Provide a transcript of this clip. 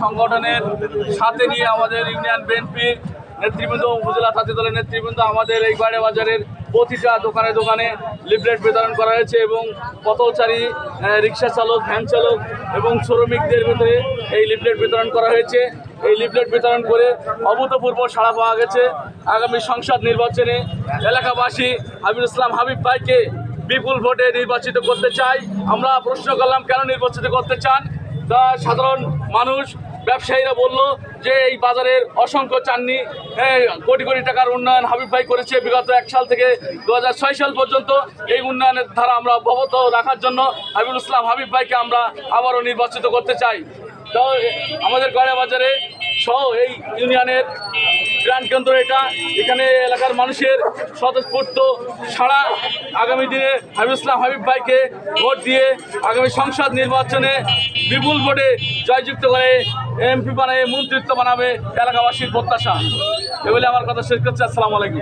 সংগঠনের সাথে নিয়ে আমাদের ইউনিয়ন বিএনপি নেতৃবৃন্দ, উপজেলা ছাত্র দলের নেতৃবৃন্দ আমাদের এই গয়রা বাজারের প্রতিটা দোকানে দোকানে লিফলেট বিতরণ করা হয়েছে এবং পথচারী, রিক্সা চালক, ভ্যান চালক এবং শ্রমিকদের ভিতরে এই লিফলেট বিতরণ করা হয়েছে। এই লিফলেট বিতরণ করে অভূতপূর্ব সাড়া পাওয়া গেছে। আগামী সংসদ নির্বাচনে এলাকাবাসী হাবিবুল ইসলাম হাবিব ভাইকে বিপুল ভোটে নির্বাচিত করতে চাই। আমরা প্রশ্ন করলাম কেন নির্বাচিত করতে চান, তা সাধারণ মানুষ, ব্যবসায়ীরা বলল যে এই বাজারের অসংখ্য চাননি কোটি কোটি টাকার উন্নয়ন হাবিব ভাই করেছে বিগত 1 সাল থেকে 2006 সাল পর্যন্ত। এই উন্নয়নের ধারা আমরা অব্যাহত রাখার জন্য হাবিবুল ইসলাম হাবিব ভাইকে আমরা আবারও নির্বাচিত করতে চাই। তো আমাদের গয়রা বাজারে সহ এই ইউনিয়নের প্রাণ কেন্দ্র এটা, এখানে এলাকার মানুষের স্বতঃস্ফূর্ত সারা আগামী দিনে হাবিবুল ইসলাম হাবিব ভাইকে ভোট দিয়ে আগামী সংসদ নির্বাচনে বিপুল ভোটে জয়যুক্ত করে এমপি বানাবে, মন্ত্রিত্ব বানাবে এলাকাবাসীর প্রত্যাশা। এ বলে আমার কথা শেষ করছি। আসসালামু আলাইকুম।